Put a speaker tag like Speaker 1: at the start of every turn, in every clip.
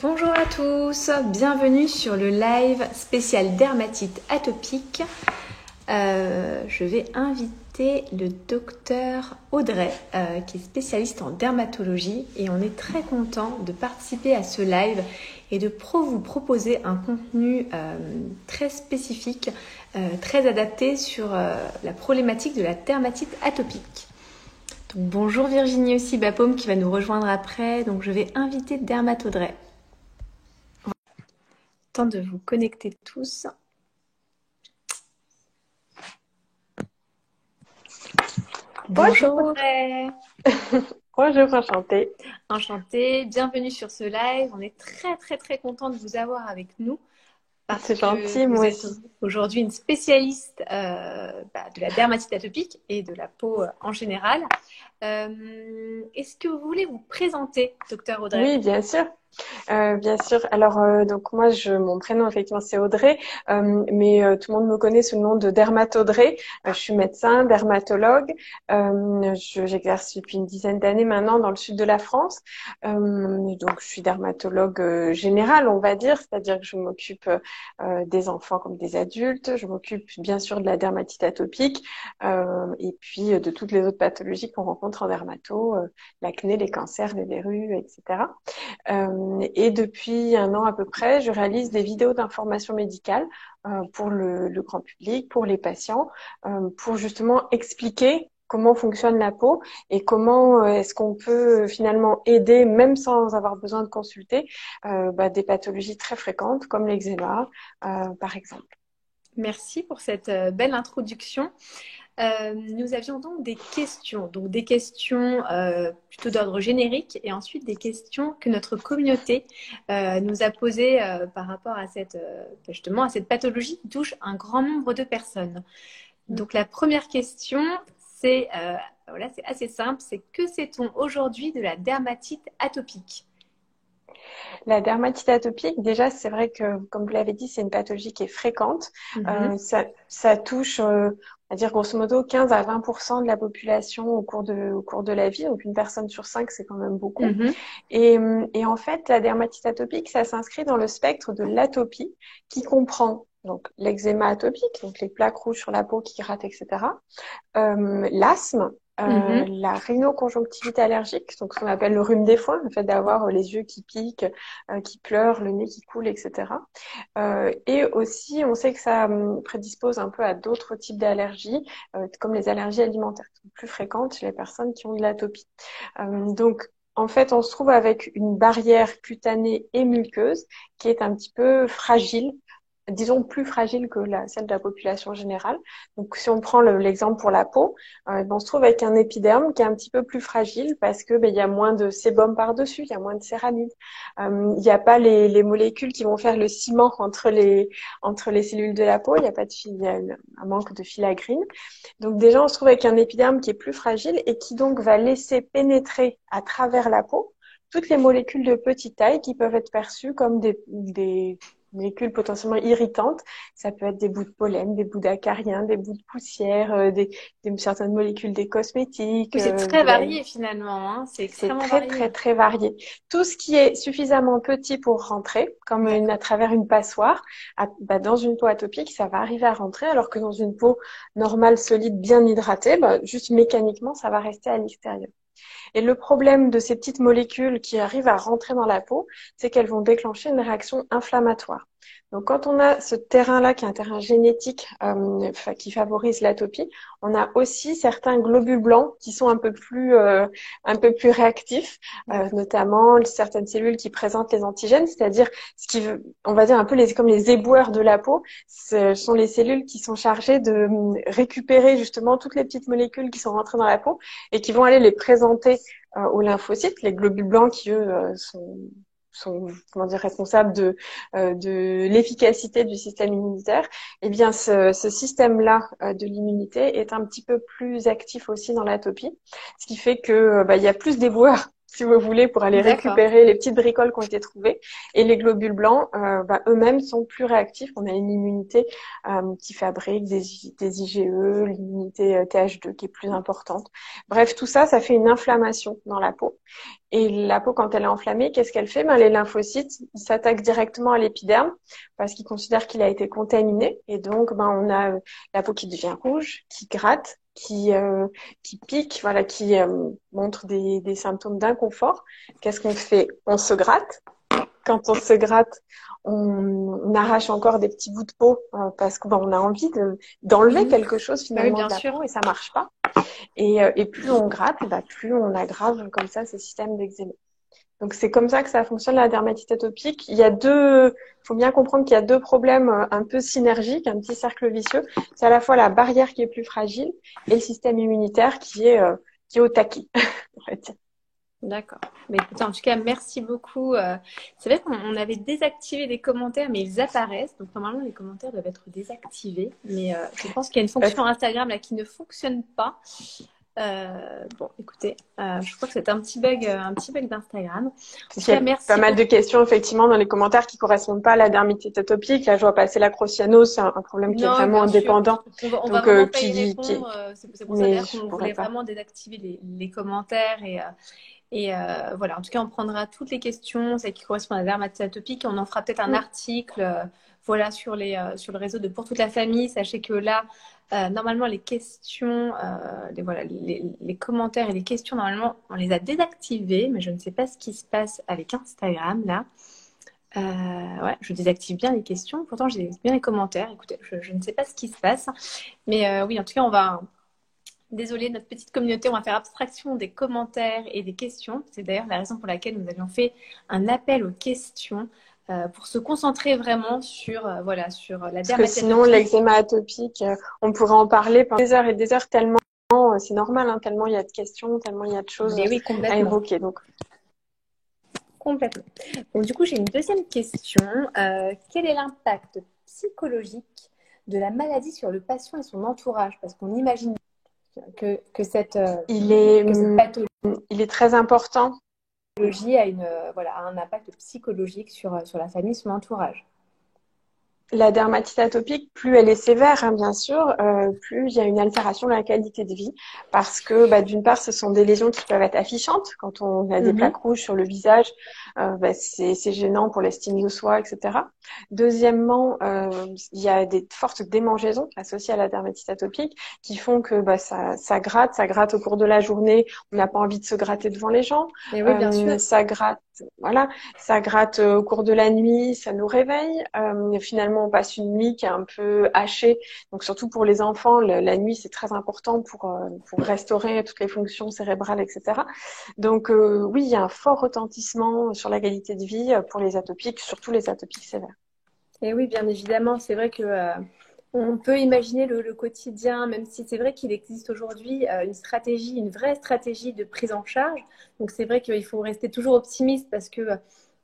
Speaker 1: Bonjour à tous, bienvenue sur le live spécial dermatite atopique. Je vais inviter le docteur Audrey, qui est spécialiste en dermatologie, et on est très content de participer à ce live et de vous proposer un contenu très spécifique, très adapté sur la problématique de la dermatite atopique. Donc, bonjour Virginie aussi, Bapaume qui va nous rejoindre après. Donc je vais inviter Dermat Audrey. Temps de vous connecter tous. Bonjour Audrey.
Speaker 2: Bonjour, enchantée.
Speaker 1: Enchantée, bienvenue sur ce live. On est très content de vous avoir avec nous parce
Speaker 2: C'est
Speaker 1: que
Speaker 2: gentil,
Speaker 1: vous
Speaker 2: moi
Speaker 1: êtes
Speaker 2: aussi.
Speaker 1: aujourd'hui une spécialiste de la dermatite atopique et de la peau en général. Est-ce que vous voulez vous présenter, docteur Audrey?
Speaker 2: Oui, bien sûr. Bien sûr. Alors, donc moi, mon prénom effectivement c'est Audrey, mais tout le monde me connaît sous le nom de Dermat Audrey. Je suis médecin, dermatologue. J'exerce depuis une dizaine d'années maintenant dans le sud de la France. Donc, je suis dermatologue générale, on va dire, c'est-à-dire que je m'occupe des enfants comme des adultes. Je m'occupe bien sûr de la dermatite atopique et puis de toutes les autres pathologies qu'on rencontre en dermato, l'acné, les cancers, les verrues, etc. Et depuis un an à peu près, je réalise des vidéos d'information médicale pour le grand public, pour les patients, pour justement expliquer comment fonctionne la peau et comment est-ce qu'on peut finalement aider, même sans avoir besoin de consulter, des pathologies très fréquentes comme l'eczéma, par exemple.
Speaker 1: Merci pour cette belle introduction. Nous avions donc des questions plutôt d'ordre générique et ensuite des questions que notre communauté nous a posées par rapport à justement à cette pathologie qui touche un grand nombre de personnes. Donc la première question, c'est c'est assez simple, c'est que sait-on aujourd'hui de la dermatite atopique?
Speaker 2: La dermatite atopique, déjà, c'est vrai que, comme vous l'avez dit, c'est une pathologie qui est fréquente. Ça touche, on va dire grosso modo, 15 à 20% de la population au cours de la vie. Donc, une personne sur cinq, c'est quand même beaucoup.
Speaker 1: Mhm.
Speaker 2: Et en fait, la dermatite atopique, ça s'inscrit dans le spectre de l'atopie qui comprend donc l'eczéma atopique, donc les plaques rouges sur la peau qui grattent, etc. L'asthme,
Speaker 1: Mhm.
Speaker 2: la rhinoconjonctivite allergique, donc ce qu'on appelle le rhume des foins, le fait d'avoir les yeux qui piquent, qui pleurent, le nez qui coule, etc. Et aussi, on sait que ça prédispose un peu à d'autres types d'allergies, comme les allergies alimentaires, qui sont plus fréquentes chez les personnes qui ont de l'atopie. Donc, en fait, on se trouve avec une barrière cutanée et muqueuse qui est un petit peu fragile, disons plus fragile que celle de la population générale. Donc, si on prend l'exemple pour la peau, on se trouve avec un épiderme qui est un petit peu plus fragile parce que il y a moins de sébum par-dessus, il y a moins de céramide. Il n'y a pas les molécules qui vont faire le ciment entre les cellules de la peau. Il n'y a pas de il y a un manque de filagrine. Donc déjà, on se trouve avec un épiderme qui est plus fragile et qui donc va laisser pénétrer à travers la peau toutes les molécules de petite taille qui peuvent être perçues comme des molécules potentiellement irritantes. Ça peut être des bouts de pollen, des bouts d'acariens, des bouts de poussière, certaines molécules des cosmétiques,
Speaker 1: Oui, c'est très varié finalement, hein. C'est
Speaker 2: c'est
Speaker 1: extrêmement
Speaker 2: très,
Speaker 1: varié.
Speaker 2: très, très varié. Tout ce qui est suffisamment petit pour rentrer, comme à
Speaker 1: D'accord.
Speaker 2: travers une passoire, dans une peau atopique, ça va arriver à rentrer, alors que dans une peau normale, solide, bien hydratée, juste mécaniquement, ça va rester à l'extérieur. Et le problème de ces petites molécules qui arrivent à rentrer dans la peau, c'est qu'elles vont déclencher une réaction inflammatoire. Donc, quand on a ce terrain-là, qui est un terrain génétique qui favorise l'atopie, on a aussi certains globules blancs qui sont un peu plus réactifs, notamment certaines cellules qui présentent les antigènes, c'est-à-dire on va dire un peu comme les éboueurs de la peau. Ce sont les cellules qui sont chargées de récupérer justement toutes les petites molécules qui sont rentrées dans la peau et qui vont aller les présenter aux lymphocytes, les globules blancs qui eux sont comment dire responsables de l'efficacité du système immunitaire. Eh bien, ce système-là de l'immunité est un petit peu plus actif aussi dans l'atopie, ce qui fait que il y a plus d'éboueurs si vous voulez, pour aller
Speaker 1: D'accord.
Speaker 2: récupérer les petites bricoles qui ont été trouvées. Et les globules blancs, eux-mêmes sont plus réactifs. On a une immunité qui fabrique des IgE, l'immunité TH2 qui est plus importante. Bref, tout ça, ça fait une inflammation dans la peau. Et la peau, quand elle est enflammée, qu'est-ce qu'elle fait? Les lymphocytes, ils s'attaquent directement à l'épiderme parce qu'ils considèrent qu'il a été contaminé. Et donc, on a la peau qui devient rouge, qui gratte, qui pique, voilà, qui montre des symptômes d'inconfort. Qu'est-ce qu'on fait? On se gratte. Quand on se gratte, on arrache encore des petits bouts de peau parce que on a envie d'enlever quelque chose
Speaker 1: Bah oui,
Speaker 2: finalement
Speaker 1: bien
Speaker 2: de la
Speaker 1: sûr.
Speaker 2: peau et ça marche pas. Et plus on gratte, plus on aggrave comme ça ce système d'eczéma. Donc c'est comme ça que ça fonctionne la dermatite atopique. Faut bien comprendre qu'il y a deux problèmes un peu synergiques, un petit cercle vicieux. C'est à la fois la barrière qui est plus fragile et le système immunitaire qui est au taquet. On va dire.
Speaker 1: D'accord. Mais écoutez, en tout cas, merci beaucoup. C'est vrai qu'on avait désactivé les commentaires, mais ils apparaissent. Donc normalement, les commentaires doivent être désactivés. Mais je pense qu'il y a une fonction Instagram là qui ne fonctionne pas. Bon, écoutez, je crois que c'est un petit bug d'Instagram. En tout
Speaker 2: Il y a
Speaker 1: cas, merci
Speaker 2: pas mal de
Speaker 1: beaucoup.
Speaker 2: questions effectivement dans les commentaires qui correspondent pas à la dermatite atopique. Là, je vois passer l'acrocyanose, c'est un problème qui est
Speaker 1: Non,
Speaker 2: vraiment
Speaker 1: bien sûr.
Speaker 2: indépendant.
Speaker 1: On va
Speaker 2: Donc,
Speaker 1: vraiment pas y répondre. C'est pour ça
Speaker 2: mais
Speaker 1: d'ailleurs
Speaker 2: je
Speaker 1: qu'on
Speaker 2: pourrais
Speaker 1: voulait
Speaker 2: pas.
Speaker 1: vraiment désactiver les commentaires et voilà, en tout cas, on prendra toutes les questions, celles qui correspondent à la dermatite atopique. On en fera peut-être un article voilà, sur le réseau de Pour toute la famille. Sachez que là, normalement, les questions, voilà, les commentaires et les questions, normalement, on les a désactivés, mais je ne sais pas ce qui se passe avec Instagram là. Ouais, je désactive bien les questions, pourtant j'ai bien les commentaires. Écoutez, je ne sais pas ce qui se passe, mais oui, en tout cas, on va. Désolée, notre petite communauté, on va faire abstraction des commentaires et des questions. C'est d'ailleurs la raison pour laquelle nous avions fait un appel aux questions pour se concentrer vraiment sur, voilà, sur la
Speaker 2: Parce que
Speaker 1: dermatite
Speaker 2: sinon,
Speaker 1: atopique.
Speaker 2: l'eczéma atopique, on pourrait en parler pendant des heures et des heures tellement, c'est normal, hein, tellement il y a de questions, tellement il y a de choses
Speaker 1: Mais oui,
Speaker 2: à
Speaker 1: complètement.
Speaker 2: évoquer. Donc,
Speaker 1: Complètement. Donc, du coup, j'ai une deuxième question. Quel est l'impact psychologique de la maladie sur le patient et son entourage? Parce qu'on imagine que
Speaker 2: il est,
Speaker 1: que cette
Speaker 2: il est très important.
Speaker 1: pathologie a voilà, a un impact psychologique sur la famille, son entourage.
Speaker 2: La dermatite atopique, plus elle est sévère, hein, bien sûr, plus il y a une altération de la qualité de vie. Parce que, d'une part, ce sont des lésions qui peuvent être affichantes. Quand on a des plaques rouges sur le visage, c'est gênant pour l'estime de soi, etc. Deuxièmement, il y a des fortes démangeaisons associées à la dermatite atopique qui font que ça gratte au cours de la journée. On n'a pas envie de se gratter devant les gens.
Speaker 1: Et oui, bien sûr.
Speaker 2: Ça gratte, voilà, ça gratte au cours de la nuit, ça nous réveille. Finalement, on passe une nuit qui est un peu hachée. Donc, surtout pour les enfants, la nuit, c'est très important pour restaurer toutes les fonctions cérébrales, etc. Donc, oui, il y a un fort retentissement sur la qualité de vie pour les atopiques, surtout les atopiques sévères.
Speaker 1: Et oui, bien évidemment, c'est vrai que on peut imaginer le quotidien, même si c'est vrai qu'il existe aujourd'hui une vraie stratégie de prise en charge. Donc c'est vrai qu'il faut rester toujours optimiste parce que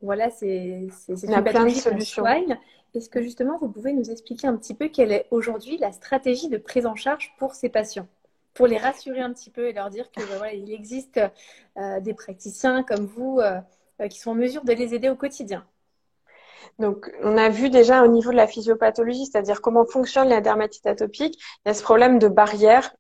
Speaker 1: voilà, c'est
Speaker 2: Il y a
Speaker 1: une
Speaker 2: plein de
Speaker 1: pathologie qu'on
Speaker 2: solutions.
Speaker 1: soigne. Est-ce que justement vous pouvez nous expliquer un petit peu quelle est aujourd'hui la stratégie de prise en charge pour ces patients, pour les rassurer un petit peu et leur dire que voilà, il existe des praticiens comme vous qui sont en mesure de les aider au quotidien.
Speaker 2: Donc, on a vu déjà au niveau de la physiopathologie, c'est-à-dire comment fonctionne la dermatite atopique, il y a ce problème de barrière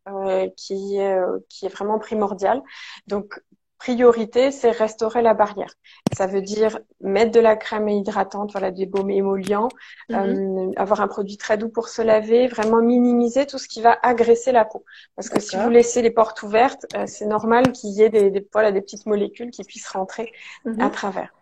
Speaker 2: qui est vraiment primordial. Donc, priorité, c'est restaurer la barrière. Ça veut dire mettre de la crème hydratante, voilà, des baumes émollients, avoir un produit très doux pour se laver, vraiment minimiser tout ce qui va agresser la peau. Parce que si vous laissez les portes ouvertes, c'est normal qu'il y ait des petites molécules qui puissent rentrer à travers.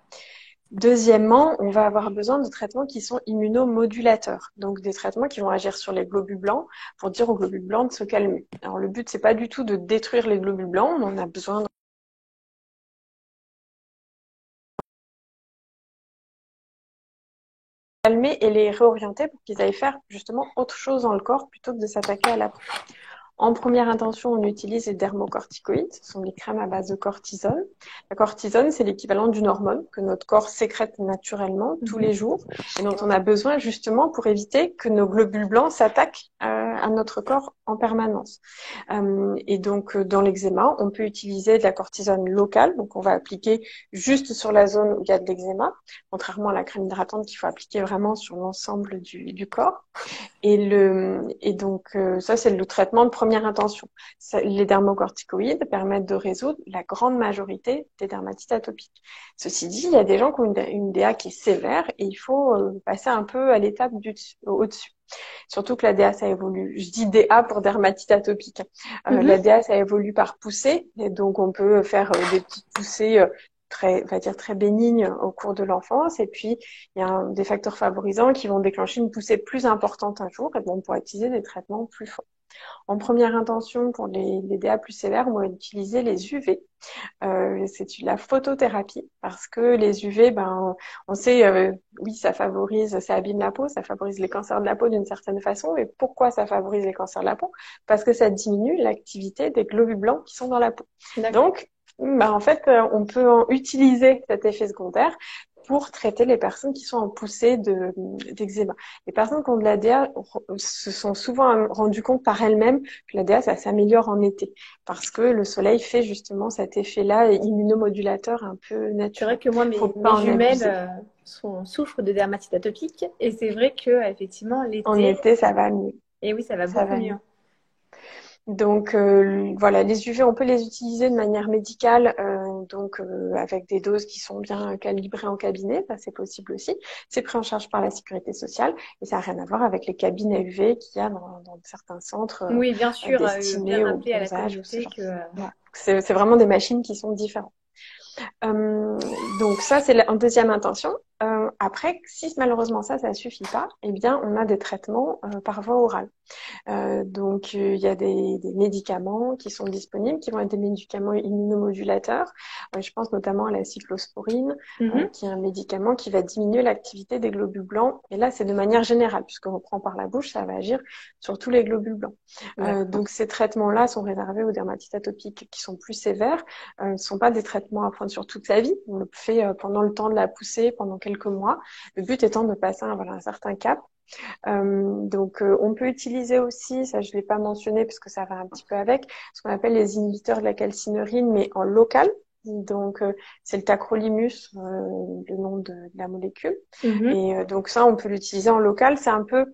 Speaker 2: Deuxièmement, on va avoir besoin de traitements qui sont immunomodulateurs, donc des traitements qui vont agir sur les globules blancs pour dire aux globules blancs de se calmer. Alors le but, c'est pas du tout de détruire les globules blancs, on en a besoin de calmer et les réorienter pour qu'ils aillent faire justement autre chose dans le corps plutôt que de s'attaquer à la peau. En première intention, on utilise les dermocorticoïdes, ce sont les crèmes à base de cortisone. La cortisone, c'est l'équivalent d'une hormone que notre corps sécrète naturellement tous les jours et dont on a besoin justement pour éviter que nos globules blancs s'attaquent à notre corps en permanence. Et donc, dans l'eczéma, on peut utiliser de la cortisone locale, donc on va appliquer juste sur la zone où il y a de l'eczéma, contrairement à la crème hydratante qu'il faut appliquer vraiment sur l'ensemble du corps. Et donc, ça, c'est le traitement de première intention. Les dermocorticoïdes permettent de résoudre la grande majorité des dermatites atopiques. Ceci dit, il y a des gens qui ont une DA qui est sévère et il faut passer un peu à l'étape au-dessus. Surtout que la DA, ça évolue. Je dis DA pour dermatite atopique. La DA, ça évolue par poussée. Et donc, on peut faire des petites poussées on va dire très bénignes au cours de l'enfance. Et puis, il y a des facteurs favorisants qui vont déclencher une poussée plus importante un jour. Et bon, on pourra utiliser des traitements plus forts. En première intention, pour les DA plus sévères, on va utiliser les UV. C'est la photothérapie parce que les UV, on sait, oui, ça abîme la peau, ça favorise les cancers de la peau d'une certaine façon. Mais pourquoi ça favorise les cancers de la peau? Parce que ça diminue l'activité des globules blancs qui sont dans la peau. Donc, en fait, on peut utiliser cet effet secondaire pour traiter les personnes qui sont en poussée d'eczéma. Les personnes qui ont de l'ADA se sont souvent rendues compte par elles-mêmes que l'ADA, ça s'améliore en été parce que le soleil fait justement cet effet-là immunomodulateur un peu naturel.
Speaker 1: C'est vrai que moi, mes jumelles souffrent de dermatite atopique et c'est vrai que effectivement l'été.
Speaker 2: En été, ça va mieux.
Speaker 1: Et oui, ça va beaucoup mieux.
Speaker 2: Donc voilà, les UV, on peut les utiliser de manière médicale, avec des doses qui sont bien calibrées en cabinet, ça c'est possible aussi. C'est pris en charge par la sécurité sociale et ça n'a rien à voir avec les cabines à UV qu'il y a dans certains centres.
Speaker 1: Oui, bien sûr,
Speaker 2: destinés
Speaker 1: bien
Speaker 2: au
Speaker 1: rappeler à la
Speaker 2: bronzage,
Speaker 1: communauté que
Speaker 2: voilà. C'est vraiment des machines qui sont différentes. Donc ça, c'est en deuxième intention. Après, si malheureusement ça suffit pas, eh bien, on a des traitements par voie orale. Donc, il y a des médicaments qui sont disponibles, qui vont être des médicaments immunomodulateurs. Je pense notamment à la cyclosporine, qui est un médicament qui va diminuer l'activité des globules blancs. Et là, c'est de manière générale, puisqu'on prend par la bouche, ça va agir sur tous les globules blancs. Donc, ces traitements-là sont réservés aux dermatites atopiques qui sont plus sévères. Ce ne sont pas des traitements à prendre sur toute sa vie. On le fait pendant le temps de la poussée, pendant quelques mois. Le but étant de passer un certain cap. Donc, on peut utiliser aussi, ça je l'ai pas mentionné parce que ça va un petit peu avec, ce qu'on appelle les inhibiteurs de la calcineurin, mais en local. Donc, c'est le tacrolimus, le nom de la molécule. Et donc ça, on peut l'utiliser en local. C'est un peu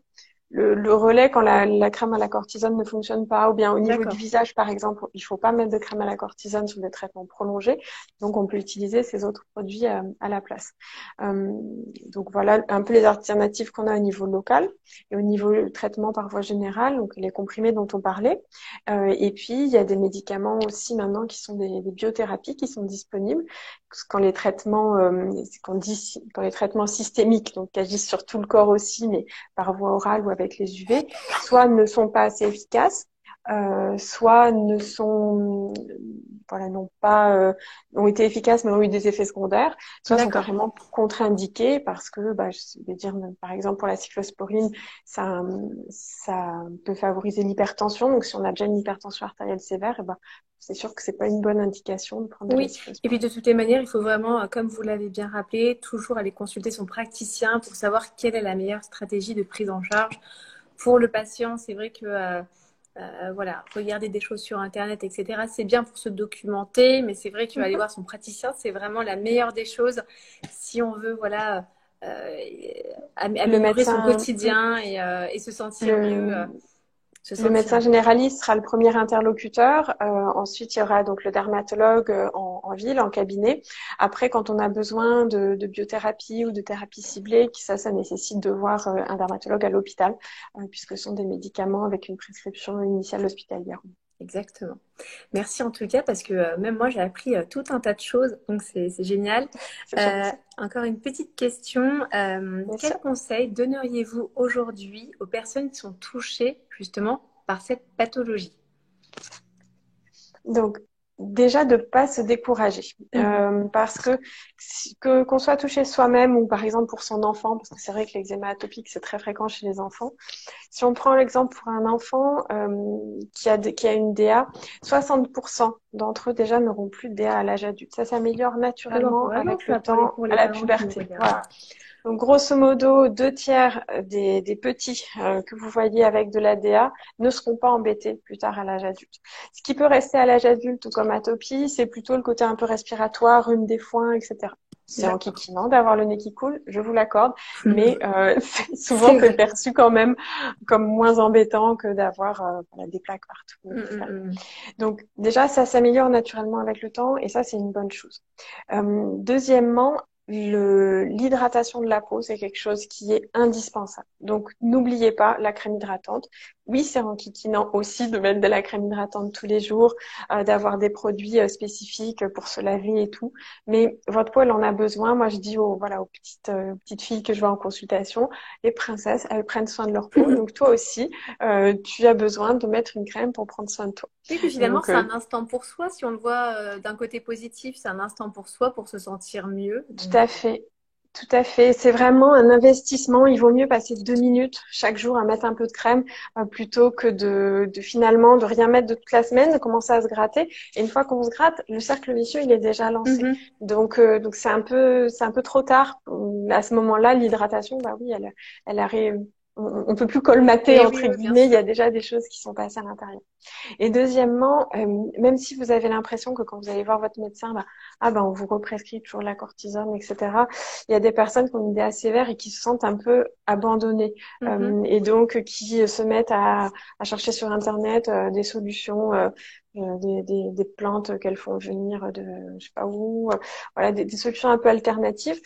Speaker 2: le relais quand la crème à la cortisone ne fonctionne pas, ou bien au niveau du visage, par exemple, il faut pas mettre de crème à la cortisone sur des traitements prolongés. Donc, on peut utiliser ces autres produits à la place. Donc, voilà un peu les alternatives qu'on a au niveau local et au niveau traitement par voie générale, donc les comprimés dont on parlait. Et puis, il y a des médicaments aussi maintenant qui sont des biothérapies qui sont disponibles quand les traitements, quand les traitements systémiques, donc qui agissent sur tout le corps aussi, mais par voie orale ou avec les UV, soit ne sont pas assez efficaces, soit ont été efficaces mais ont eu des effets secondaires, soit sont carrément contre-indiqués parce que, je vais dire, par exemple pour la cyclosporine, ça peut favoriser l'hypertension. Donc si on a déjà une hypertension artérielle sévère, c'est sûr que c'est pas une bonne indication de prendre de la cyclosporine.
Speaker 1: Et puis de toutes les manières, il faut vraiment, comme vous l'avez bien rappelé, toujours aller consulter son praticien pour savoir quelle est la meilleure stratégie de prise en charge pour le patient. C'est vrai que regarder des choses sur Internet, etc., c'est bien pour se documenter, mais c'est vrai qu'aller voir son praticien, c'est vraiment la meilleure des choses si on veut améliorer son quotidien et se sentir mieux.
Speaker 2: Le médecin généraliste sera le premier interlocuteur. Ensuite, il y aura donc le dermatologue en ville, en cabinet. Après, quand on a besoin de biothérapie ou de thérapie ciblée, ça nécessite de voir un dermatologue à l'hôpital, puisque ce sont des médicaments avec une prescription initiale hospitalière.
Speaker 1: Exactement. Merci en tout cas, parce que même moi, j'ai appris tout un tas de choses, donc c'est génial. Encore une petite question. Quel conseil donneriez-vous aujourd'hui aux personnes qui sont touchées justement par cette pathologie?
Speaker 2: Donc, déjà de pas se décourager, parce que qu'on soit touché soi-même ou par exemple pour son enfant, parce que c'est vrai que l'eczéma atopique c'est très fréquent chez les enfants. Si on prend l'exemple pour un enfant qui a une DA, 60% d'entre eux déjà n'auront plus de DA à l'âge adulte. Ça s'améliore
Speaker 1: Très
Speaker 2: naturellement
Speaker 1: encourageant
Speaker 2: avec le
Speaker 1: ça
Speaker 2: temps,
Speaker 1: pour
Speaker 2: à
Speaker 1: les
Speaker 2: la
Speaker 1: parents qui nous
Speaker 2: puberté.
Speaker 1: regardent.
Speaker 2: Voilà. Donc, grosso modo, 2 tiers des petits que vous voyez avec de la DA ne seront pas embêtés plus tard à l'âge adulte. Ce qui peut rester à l'âge adulte comme atopie, c'est plutôt le côté un peu respiratoire, rhume des foins, etc. C'est enquiquinant d'avoir le nez qui coule, je vous l'accorde, mais c'est souvent c'est perçu quand même comme moins embêtant que d'avoir des plaques partout. Donc déjà, ça s'améliore naturellement avec le temps et ça, c'est une bonne chose. Deuxièmement, l'hydratation de la peau, c'est quelque chose qui est indispensable. Donc, n'oubliez pas la crème hydratante. Oui, c'est enquiquinant aussi de mettre de la crème hydratante tous les jours, d'avoir des produits spécifiques pour se laver et tout. Mais votre peau, elle en a besoin. Moi, je dis aux petites filles que je vois en consultation, les princesses, elles prennent soin de leur peau. Donc, toi aussi, tu as besoin de mettre une crème pour prendre soin de toi.
Speaker 1: Oui, puis finalement, c'est un instant pour soi. Si on le voit d'un côté positif, c'est un instant pour soi, pour se sentir mieux.
Speaker 2: Tout à fait. Tout à fait. C'est vraiment un investissement. Il vaut mieux passer 2 minutes chaque jour à mettre un peu de crème plutôt que de finalement de rien mettre de toute la semaine, de commencer à se gratter. Et une fois qu'on se gratte, le cercle vicieux, il est déjà lancé. Donc c'est un peu trop tard. À ce moment-là, l'hydratation, bah oui, elle arrive. On peut plus colmater entre guillemets. Il y a déjà des choses qui sont passées à l'intérieur. Et deuxièmement, même si vous avez l'impression que quand vous allez voir votre médecin, on vous represcrit toujours la cortisone, etc. Il y a des personnes qui ont une DA sévère et qui se sentent un peu abandonnées et donc qui se mettent à chercher sur Internet des solutions, des plantes qu'elles font venir de je sais pas où, voilà des solutions un peu alternatives.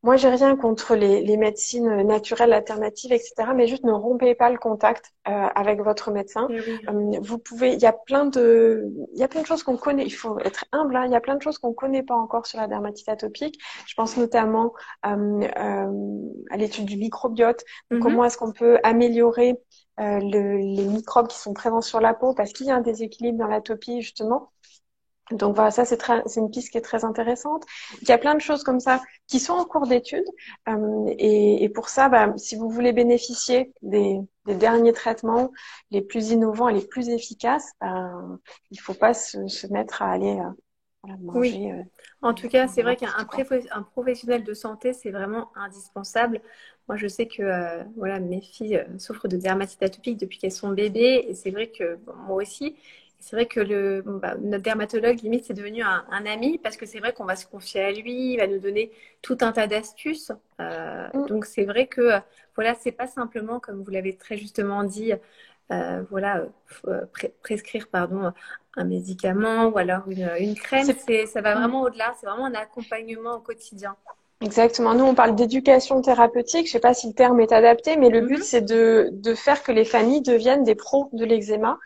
Speaker 2: Moi, j'ai rien contre les médecines naturelles alternatives, etc. Mais juste ne rompez pas le contact avec votre médecin. Vous pouvez, il y a plein de choses qu'on connaît. Il faut être humble. Il y a plein de choses qu'on connaît pas encore sur la dermatite atopique. Je pense notamment à l'étude du microbiote. Comment est-ce qu'on peut améliorer les microbes qui sont présents sur la peau parce qu'il y a un déséquilibre dans l'atopie justement. Donc voilà, ça c'est une piste qui est très intéressante. Il y a plein de choses comme ça qui sont en cours d'étude et pour ça, si vous voulez bénéficier des derniers traitements les plus innovants et les plus efficaces, il faut pas se mettre à aller manger.
Speaker 1: En tout cas, c'est vrai qu'un professionnel de santé, c'est vraiment indispensable. Moi, je sais que mes filles souffrent de dermatite atopique depuis qu'elles sont bébés et c'est vrai que moi aussi. C'est vrai que notre dermatologue, limite, c'est devenu un ami parce que c'est vrai qu'on va se confier à lui, il va nous donner tout un tas d'astuces. Donc, c'est vrai que, c'est pas simplement, comme vous l'avez très justement dit, prescrire, un médicament ou alors une crème. Ça va vraiment au-delà. C'est vraiment un accompagnement au quotidien.
Speaker 2: Exactement. Nous, on parle d'éducation thérapeutique. Je sais pas si le terme est adapté, mais le but, c'est de faire que les familles deviennent des pros de l'eczéma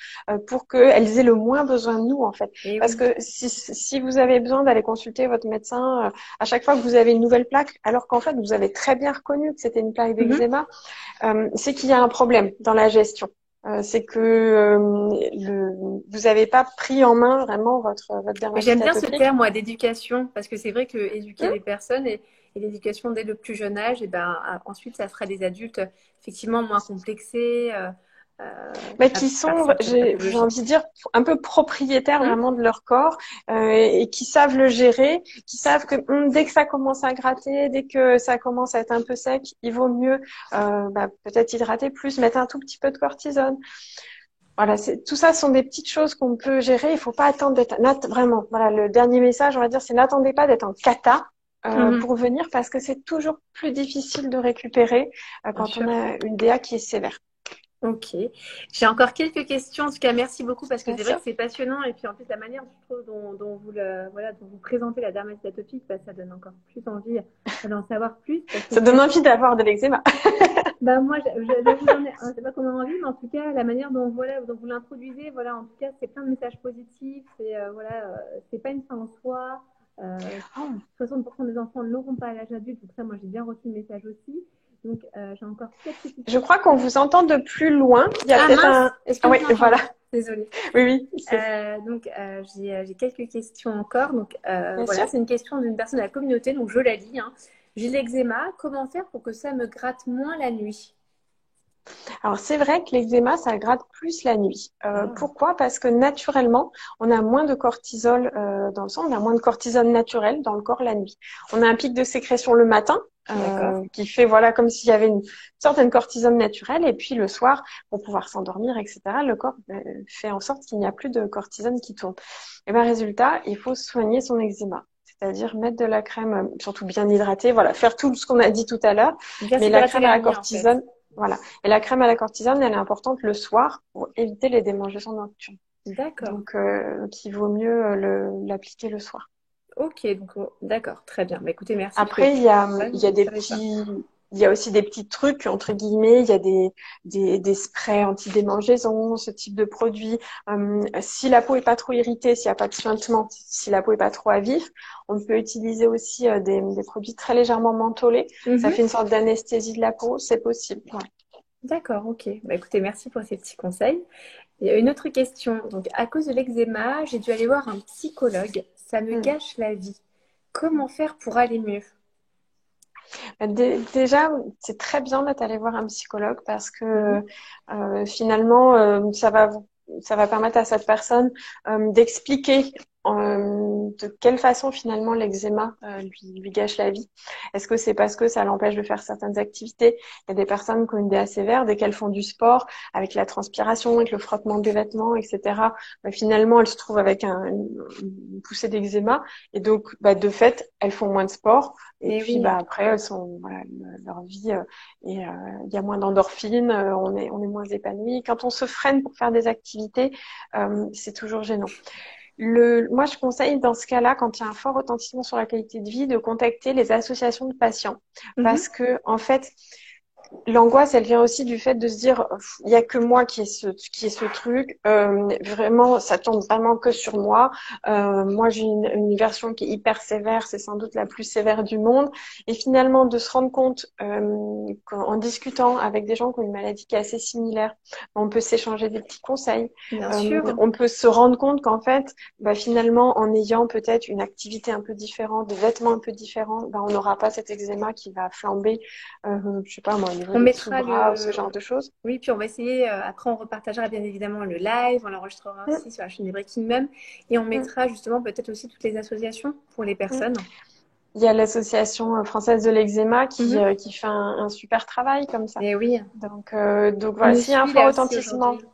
Speaker 2: pour qu'elles aient le moins besoin de nous, en fait. Parce que si vous avez besoin d'aller consulter votre médecin à chaque fois que vous avez une nouvelle plaque, alors qu'en fait, vous avez très bien reconnu que c'était une plaque d'eczéma, c'est qu'il y a un problème dans la gestion. C'est que vous n'avez pas pris en main vraiment votre dermatite
Speaker 1: J'aime bien
Speaker 2: atopique.
Speaker 1: ce terme, moi, d'éducation, parce que c'est vrai que éduquer les personnes et l'éducation dès le plus jeune âge, et ensuite, ça fera des adultes effectivement moins complexés.
Speaker 2: Mais qui sont, j'ai envie de dire, un peu propriétaires vraiment de leur corps et qui savent le gérer, qui savent que dès que ça commence à gratter, dès que ça commence à être un peu sec, il vaut mieux peut-être hydrater plus, mettre un tout petit peu de cortisone. Voilà, tout ça sont des petites choses qu'on peut gérer. Il faut pas attendre d'être vraiment. Voilà, le dernier message, on va dire, c'est n'attendez pas d'être en cata pour venir parce que c'est toujours plus difficile de récupérer quand on a une DA qui est sévère.
Speaker 1: Ok. J'ai encore quelques questions. En tout cas, merci beaucoup parce que c'est vrai que c'est passionnant. Et puis en plus, la manière dont vous présentez la dermatite atopique, ça donne encore plus envie d'en savoir plus.
Speaker 2: Ça donne envie d'avoir de l'eczéma.
Speaker 1: Moi, je sais pas comment envie, mais en tout cas, la manière dont vous l'introduisez, en tout cas, c'est plein de messages positifs. C'est pas une fin en soi. 60% des enfants ne l'auront pas à l'âge adulte. Donc ça, moi, j'ai bien reçu le message aussi. Donc, j'ai encore quelques petites...
Speaker 2: Je crois qu'on vous entend de plus loin. Il y a peut-être un...
Speaker 1: Est-ce que
Speaker 2: voilà.
Speaker 1: Désolée.
Speaker 2: Oui, oui,
Speaker 1: J'ai quelques questions encore.
Speaker 2: bien
Speaker 1: Voilà,
Speaker 2: sûr.
Speaker 1: c'est une question d'une personne de la communauté, donc je la lis, hein. J'ai l'eczéma. Comment faire pour que ça me gratte moins la nuit?
Speaker 2: Alors c'est vrai que l'eczéma, ça gratte plus la nuit.
Speaker 1: Ah,
Speaker 2: Pourquoi? Parce que naturellement, on a moins de cortisol dans le sang, on a moins de cortisol naturel dans le corps la nuit. On a un pic de sécrétion le matin
Speaker 1: d'accord.
Speaker 2: qui fait voilà comme s'il y avait une certaine cortisol naturelle, et puis le soir, pour pouvoir s'endormir, etc., le corps fait en sorte qu'il n'y a plus de cortisone qui tourne. Et ben résultat, il faut soigner son eczéma. C'est-à-dire mettre de la crème, surtout bien hydratée, voilà, faire tout ce qu'on a dit tout à l'heure,
Speaker 1: Bien
Speaker 2: mais la
Speaker 1: s'hydrater
Speaker 2: crème à
Speaker 1: la
Speaker 2: la
Speaker 1: nuit, en fait.
Speaker 2: cortisone, voilà. Et la crème à la cortisone, elle est importante le soir pour éviter les démangeaisons nocturnes.
Speaker 1: D'accord.
Speaker 2: Donc, il vaut mieux l'appliquer le soir.
Speaker 1: Ok, d'accord, très bien. Bah, écoutez, merci parce que
Speaker 2: Après,
Speaker 1: ouais,
Speaker 2: il y a
Speaker 1: je
Speaker 2: des
Speaker 1: savais pas.
Speaker 2: il y a aussi des petits trucs, entre guillemets. Il y a des sprays anti-démangeaisons, ce type de produit. Si la peau est pas trop irritée, s'il n'y a pas de suintement, si la peau est pas trop à vif, on peut utiliser aussi des produits très légèrement mentholés. Ça
Speaker 1: Mhm.
Speaker 2: fait une sorte d'anesthésie de la peau, c'est possible. Ouais.
Speaker 1: D'accord, ok. Bah, écoutez, merci pour ces petits conseils. Il y a une autre question. Donc, à cause de l'eczéma, j'ai dû aller voir un psychologue. Ça me
Speaker 2: Mm.
Speaker 1: gâche la vie. Comment faire pour aller mieux?
Speaker 2: Déjà, c'est très bien d'être allé voir un psychologue parce que
Speaker 1: Mhm.
Speaker 2: finalement, ça va permettre à cette personne d'expliquer de quelle façon finalement l'eczéma lui gâche la vie. Est-ce que c'est parce que ça l'empêche de faire certaines activités? Il y a des personnes qui ont une DA sévère, dès qu'elles font du sport, avec la transpiration, avec le frottement des vêtements, etc., finalement, elles se trouvent avec une poussée d'eczéma et donc, de fait, elles font moins de sport. Et
Speaker 1: Mais
Speaker 2: puis
Speaker 1: oui,
Speaker 2: après, elles sont voilà, leur vie et il y a moins d'endorphines, on est moins épanoui. Quand on se freine pour faire des activités, c'est toujours gênant. Moi, je conseille dans ce cas-là, quand il y a un fort retentissement sur la qualité de vie, de contacter les associations de patients,
Speaker 1: mhm.
Speaker 2: parce que en fait, l'angoisse, elle vient aussi du fait de se dire, il y a que moi qui ai ce truc. Vraiment, ça tombe vraiment que sur moi. Moi, j'ai une version qui est hyper sévère, c'est sans doute la plus sévère du monde. Et finalement, de se rendre compte qu'en discutant avec des gens qui ont une maladie qui est assez similaire, on peut s'échanger des petits conseils.
Speaker 1: Bien sûr.
Speaker 2: On peut se rendre compte qu'en fait, finalement, en ayant peut-être une activité un peu différente, des vêtements un peu différents, on n'aura pas cet eczéma qui va flamber je sais pas moi, au niveau
Speaker 1: On
Speaker 2: des
Speaker 1: mettra
Speaker 2: dessous-bras ou ce genre de choses.
Speaker 1: Oui, puis on va essayer. Après, on repartagera bien évidemment le live. On l'enregistrera
Speaker 2: Mm,
Speaker 1: aussi sur la chaîne des Breaking Même. Et on
Speaker 2: mm,
Speaker 1: mettra justement peut-être aussi toutes les associations pour les
Speaker 2: mm.
Speaker 1: personnes.
Speaker 2: Il y a l'association française de l'eczéma
Speaker 1: Mhm.
Speaker 2: qui fait un super travail comme ça.
Speaker 1: Et oui,
Speaker 2: Donc
Speaker 1: qui
Speaker 2: voilà,
Speaker 1: nous
Speaker 2: s'il y a un
Speaker 1: suit
Speaker 2: fort
Speaker 1: là aussi
Speaker 2: retentissement,
Speaker 1: aujourd'hui.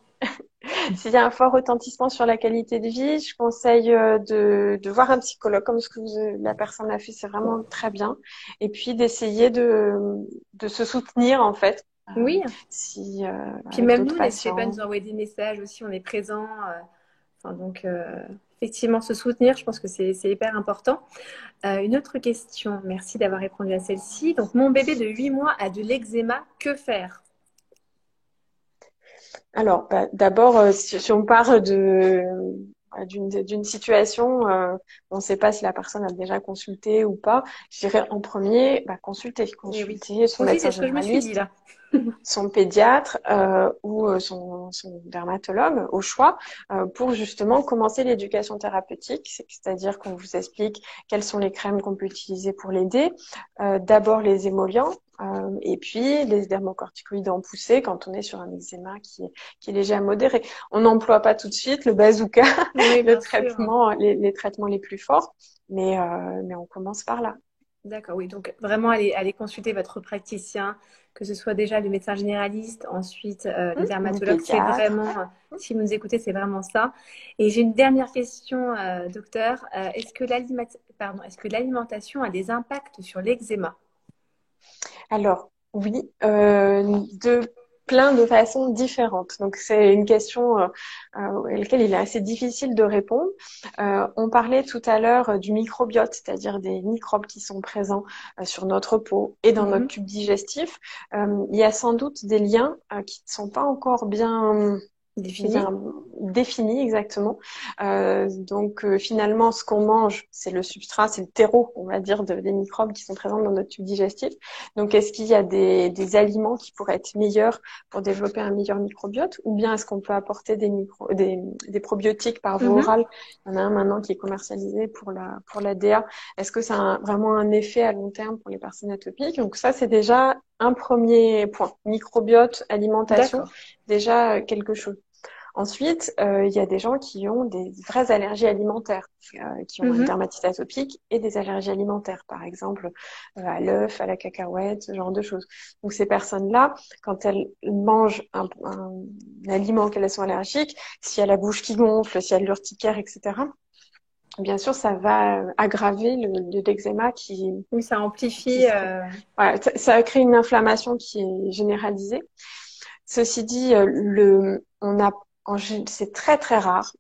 Speaker 2: s'il y a un fort retentissement sur la qualité de vie, je conseille de voir un psychologue comme ce que la personne a fait, c'est vraiment très bien. Et puis d'essayer de se soutenir en fait,
Speaker 1: Oui.
Speaker 2: si
Speaker 1: Puis
Speaker 2: avec
Speaker 1: même
Speaker 2: d'autres
Speaker 1: nous, n'hésitez pas à
Speaker 2: patients.
Speaker 1: nous envoyer des messages aussi. On est présents. Effectivement, se soutenir, je pense que c'est hyper important. Une autre question. Merci d'avoir répondu à celle-ci. Donc, mon bébé de 8 mois a de l'eczéma. Que faire?
Speaker 2: Alors, d'abord, si on part d'une situation, on ne sait pas si la personne a déjà consulté ou pas. Je dirais en premier,
Speaker 1: Et oui.
Speaker 2: consulter son
Speaker 1: Moi aussi,
Speaker 2: médecin
Speaker 1: c'est ce que je me suis dit
Speaker 2: généraliste,
Speaker 1: là.
Speaker 2: son pédiatre ou son dermatologue au choix pour justement commencer l'éducation thérapeutique, c'est-à-dire qu'on vous explique quelles sont les crèmes qu'on peut utiliser pour l'aider. D'abord les émollients et puis les dermocorticoïdes en poussée quand on est sur un eczéma qui est léger à modéré. On n'emploie pas tout de suite le bazooka,
Speaker 1: Oui, bien sûr.
Speaker 2: les traitements les plus forts, mais on commence par là.
Speaker 1: D'accord, oui. Donc, vraiment, allez consulter votre praticien, que ce soit déjà le médecin généraliste, ensuite le
Speaker 2: Ou
Speaker 1: dermatologue. C'est
Speaker 2: pédiatre.
Speaker 1: vraiment, si vous nous écoutez, c'est vraiment ça. Et j'ai une dernière question, docteur. Est-ce que l'alimentation a des impacts sur l'eczéma?
Speaker 2: Alors, oui, de plein de façons différentes. Donc, c'est une question à laquelle il est assez difficile de répondre. On parlait tout à l'heure du microbiote, c'est-à-dire des microbes qui sont présents sur notre peau et dans notre
Speaker 1: Mhm.
Speaker 2: tube digestif. Il y a sans doute des liens qui ne sont pas encore
Speaker 1: Défini?
Speaker 2: bien, définie exactement. Finalement, ce qu'on mange, c'est le substrat, c'est le terreau, on va dire, des microbes qui sont présents dans notre tube digestif. Donc, est-ce qu'il y a des aliments qui pourraient être meilleurs pour développer un meilleur microbiote, ou bien est-ce qu'on peut apporter des probiotiques par voie
Speaker 1: Mhm.
Speaker 2: orale? Il y en a un maintenant qui est commercialisé pour la DA. Est-ce que ça a vraiment un effet à long terme pour les personnes atopiques? Donc ça, c'est déjà un premier point. Microbiote, alimentation,
Speaker 1: D'accord.
Speaker 2: déjà quelque chose. Ensuite, il y a des gens qui ont des vraies allergies alimentaires, qui ont une
Speaker 1: Mhm.
Speaker 2: dermatite atopique et des allergies alimentaires, par exemple à l'œuf, à la cacahuète, ce genre de choses. Donc ces personnes-là, quand elles mangent un aliment qu'elles sont allergiques, s'il y a la bouche qui gonfle, s'il y a de l'urticaire, etc., bien sûr, ça va aggraver l'eczéma
Speaker 1: Oui, ça
Speaker 2: qui
Speaker 1: amplifie.
Speaker 2: serait... Voilà, ça crée une inflammation qui est généralisée. Ceci dit, c'est très très rare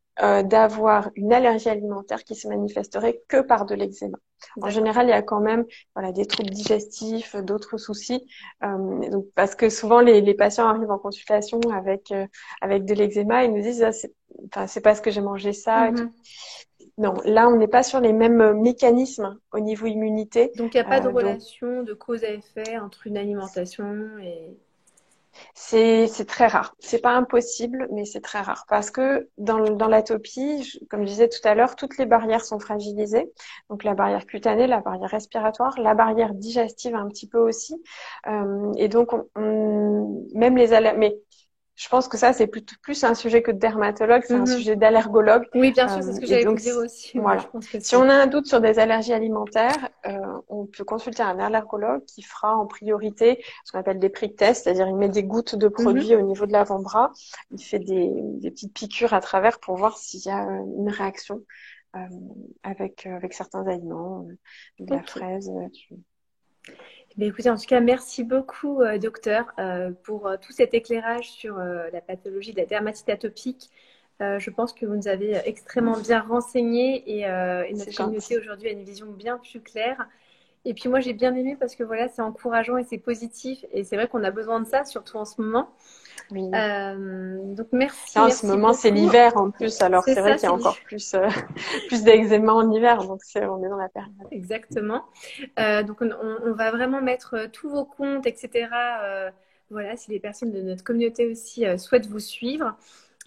Speaker 2: d'avoir une allergie alimentaire qui se manifesterait que par de l'eczéma. En
Speaker 1: D'accord.
Speaker 2: général, il y a quand même des troubles digestifs, d'autres soucis. Donc, parce que souvent les patients arrivent en consultation avec de l'eczéma, ils nous disent c'est parce que j'ai mangé ça et tout.
Speaker 1: Mhm.
Speaker 2: Non, là on n'est pas sur les mêmes mécanismes au niveau immunité.
Speaker 1: Donc, il n'y a pas de
Speaker 2: Donc
Speaker 1: relation de cause à effet entre une alimentation et...
Speaker 2: c'est très rare. C'est pas impossible, mais c'est très rare parce que dans l'atopie, comme je disais tout à l'heure, toutes les barrières sont fragilisées. Donc la barrière cutanée, la barrière respiratoire, la barrière digestive un petit peu aussi. Et donc même les allergies. Mais je pense que ça c'est plus un sujet que de dermatologue, c'est un
Speaker 1: Mhm.
Speaker 2: sujet d'allergologue.
Speaker 1: Oui, bien sûr, c'est ce que
Speaker 2: Et
Speaker 1: j'allais vous
Speaker 2: donc
Speaker 1: dire aussi. Moi, je
Speaker 2: voilà.
Speaker 1: pense que
Speaker 2: Si on
Speaker 1: c'est...
Speaker 2: a un doute sur des allergies alimentaires, on peut consulter un allergologue qui fera en priorité ce qu'on appelle des prick tests, c'est-à-dire il met des gouttes de
Speaker 1: Mhm.
Speaker 2: produit au niveau de l'avant-bras, il fait des petites piqûres à travers pour voir s'il y a une réaction euh, avec certains aliments, de la
Speaker 1: Ok.
Speaker 2: fraise.
Speaker 1: Mais écoutez, en tout cas, merci beaucoup, docteur, pour tout cet éclairage sur la pathologie de la dermatite atopique. Je pense que vous nous avez extrêmement bien renseignés et
Speaker 2: C'est
Speaker 1: notre communauté
Speaker 2: gentil.
Speaker 1: aujourd'hui a une vision bien plus claire. Et puis moi, j'ai bien aimé parce que voilà, c'est encourageant et c'est positif. Et c'est vrai qu'on a besoin de ça, surtout en ce moment.
Speaker 2: Oui.
Speaker 1: Donc merci,
Speaker 2: Là, en ce
Speaker 1: merci
Speaker 2: moment, c'est
Speaker 1: beaucoup.
Speaker 2: l'hiver en plus, alors
Speaker 1: C'est
Speaker 2: c'est vrai
Speaker 1: ça,
Speaker 2: qu'il y a
Speaker 1: c'est
Speaker 2: encore plus d'eczéma en hiver, donc on est dans la période.
Speaker 1: exactement. Donc on va vraiment mettre tous vos comptes, etc. Voilà, si les personnes de notre communauté aussi souhaitent vous suivre.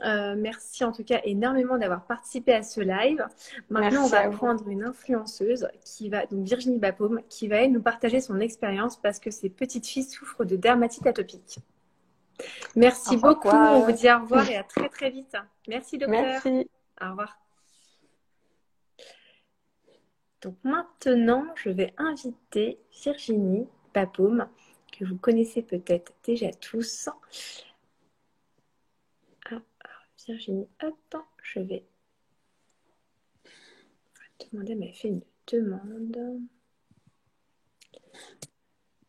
Speaker 1: Merci en tout cas énormément d'avoir participé à ce live. Maintenant, on
Speaker 2: Merci
Speaker 1: va
Speaker 2: à vous.
Speaker 1: prendre une influenceuse qui va, donc Virginie Bapaume, qui va elle, nous partager son expérience parce que ses petites filles souffrent de dermatite atopique.
Speaker 2: Au
Speaker 1: Merci beaucoup. On vous
Speaker 2: revoir.
Speaker 1: dit au revoir et à très très vite. Merci docteur.
Speaker 2: Merci.
Speaker 1: Au revoir. Donc maintenant, je vais inviter Virginie Bapaume, que vous connaissez peut-être déjà tous. Ah, Virginie, hop, je vais demander, elle m'a fait une demande.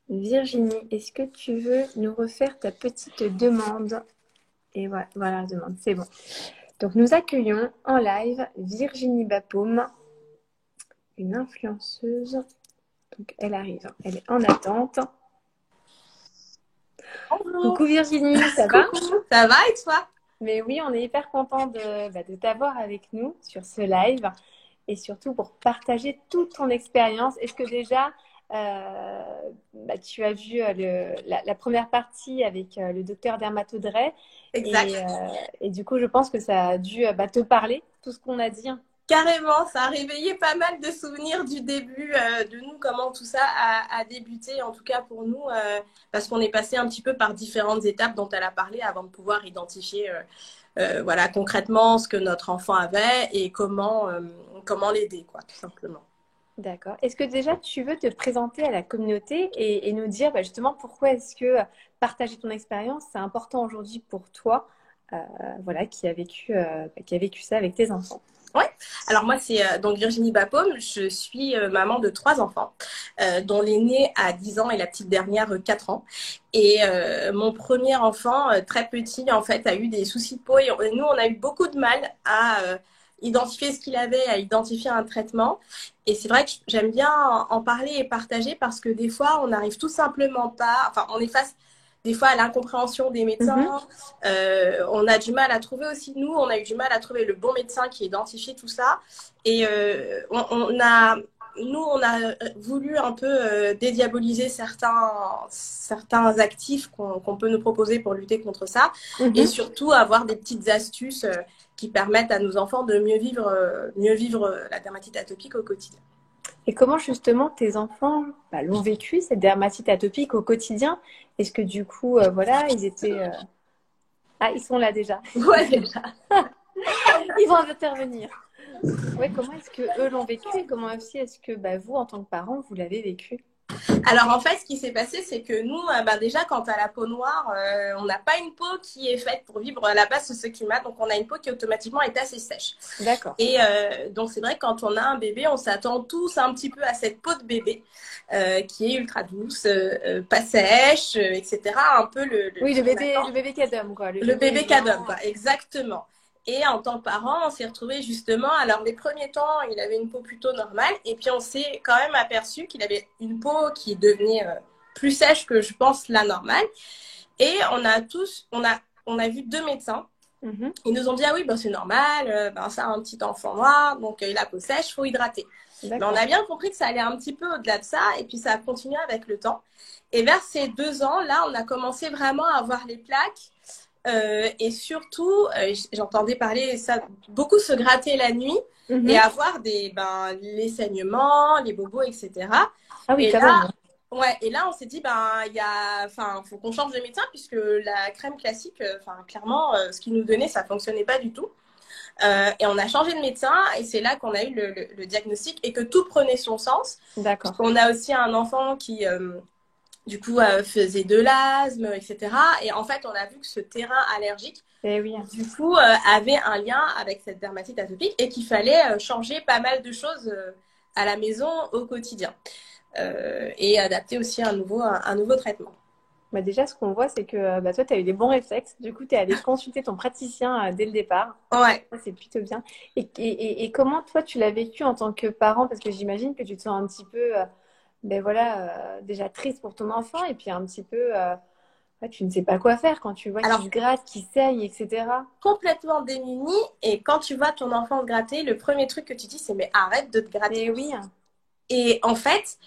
Speaker 1: Virginie, est-ce que tu veux nous refaire ta petite demande? Et voilà, demande, c'est bon. Donc nous accueillons en live Virginie Bapaume, une influenceuse. Donc elle arrive, elle est en attente.
Speaker 3: Bonjour.
Speaker 1: Coucou Virginie, ça va?
Speaker 3: Coucou, ça va et toi?
Speaker 1: Mais oui, on est hyper content de t'avoir avec nous sur ce live et surtout pour partager toute ton expérience. Est-ce que déjà, tu as vu la première partie avec le docteur Dermat Audrey
Speaker 3: Exact.
Speaker 1: et du coup, je pense que ça a dû te parler, tout ce qu'on a dit.
Speaker 3: Carrément, ça a réveillé pas mal de souvenirs du début de nous, comment tout ça a débuté, en tout cas pour nous, parce qu'on est passé un petit peu par différentes étapes dont elle a parlé avant de pouvoir identifier voilà, concrètement ce que notre enfant avait et comment l'aider, quoi, tout simplement.
Speaker 1: D'accord. Est-ce que déjà tu veux te présenter à la communauté et nous dire justement pourquoi est-ce que partager ton expérience, c'est important aujourd'hui pour toi, voilà, qui a vécu ça avec tes enfants?
Speaker 3: Ouais. Alors moi c'est donc Virginie Bapaume, je suis maman de 3 enfants, dont l'aîné a 10 ans et la petite dernière 4 ans. Et mon premier enfant, très petit, en fait, a eu des soucis de peau et nous on a eu beaucoup de mal à identifier ce qu'il avait, à identifier un traitement. Et c'est vrai que j'aime bien en parler et partager parce que des fois on n'arrive tout simplement pas, enfin on est face des fois à l'incompréhension des
Speaker 1: Mhm.
Speaker 3: médecins. On a du mal à trouver aussi, nous, on a eu du mal à trouver le bon médecin qui identifie tout ça. Et on a voulu un peu dédiaboliser certains actifs qu'on peut nous proposer pour lutter contre ça. Et
Speaker 1: Mhm.
Speaker 3: surtout avoir des petites astuces qui permettent à nos enfants de mieux vivre la dermatite atopique au quotidien.
Speaker 1: Et comment justement tes enfants l'ont vécu, cette dermatite atopique au quotidien? Est-ce que du coup, voilà, ils étaient... Ah, ils sont là déjà.
Speaker 3: Ouais, déjà.
Speaker 1: Ils vont intervenir. Ouais, comment est-ce que eux l'ont vécu et comment aussi est-ce que vous, en tant que parents, vous l'avez vécu?
Speaker 3: Alors en fait, ce qui s'est passé, c'est que nous, déjà, quand tu as la peau noire, on n'a pas une peau qui est faite pour vivre à la base sous ce climat. Donc on a une peau qui automatiquement est assez sèche.
Speaker 1: D'accord.
Speaker 3: Et donc c'est vrai que quand on a un bébé, on s'attend tous un petit peu à cette peau de bébé qui est ultra douce, pas sèche, etc. Un peu
Speaker 1: Oui,
Speaker 3: ce qu'on attend.
Speaker 1: le bébé cadom, quoi. Le
Speaker 3: Le
Speaker 1: bébé
Speaker 3: bébé qu'adopte,
Speaker 1: blanc.
Speaker 3: quoi, exactement. Et en tant que parent, on s'est retrouvé justement, alors les premiers temps, il avait une peau plutôt normale, et puis on s'est quand même aperçu qu'il avait une peau qui devenait plus sèche que je pense la normale. Et on a vu 2 médecins.
Speaker 1: Mhm.
Speaker 3: Ils nous ont dit, ah oui, ben, c'est normal, ça a un petit enfant noir, donc il a peau sèche, il faut hydrater. Mais on
Speaker 1: D'accord.
Speaker 3: a bien compris que ça allait un petit peu au-delà de ça, et puis ça a continué avec le temps. Et vers ces 2 ans, là, on a commencé vraiment à avoir les plaques. Et surtout, j'entendais parler ça, beaucoup se gratter la nuit et
Speaker 1: Mhm.
Speaker 3: avoir les saignements, les bobos, etc.
Speaker 1: Ah oui,
Speaker 3: Et
Speaker 1: quand
Speaker 3: là,
Speaker 1: même.
Speaker 3: ouais, et là, on s'est dit, faut qu'on change de médecin puisque la crème classique, clairement, ce qu'ils nous donnait, ça fonctionnait pas du tout. Et on a changé de médecin et c'est là qu'on a eu le diagnostic et que tout prenait son sens.
Speaker 1: D'accord.
Speaker 3: Puisqu'on a aussi un enfant qui, du coup, faisait de l'asthme, etc. Et en fait, on a vu que ce terrain allergique,
Speaker 1: Eh oui.
Speaker 3: du coup, avait un lien avec cette dermatite atopique et qu'il fallait changer pas mal de choses à la maison au quotidien. Et adapter aussi un nouveau traitement.
Speaker 1: Déjà, ce qu'on voit, c'est que toi, tu as eu des bons réflexes. Du coup, tu es allé consulter ton praticien dès le départ.
Speaker 3: Ouais.
Speaker 1: Ça, c'est plutôt bien. Et comment, toi, tu l'as vécu en tant que parent? Parce que j'imagine que tu te sens un petit peu, déjà triste pour ton enfant. Et puis un petit peu, ouais, tu ne sais pas quoi faire quand tu vois qu'il se
Speaker 3: Alors,
Speaker 1: gratte, qu'il saigne, etc.
Speaker 3: complètement démuni. Et quand tu vois ton enfant se gratter, le premier truc que tu dis, c'est mais arrête de te gratter.
Speaker 1: Et oui, hein.
Speaker 3: Et en fait,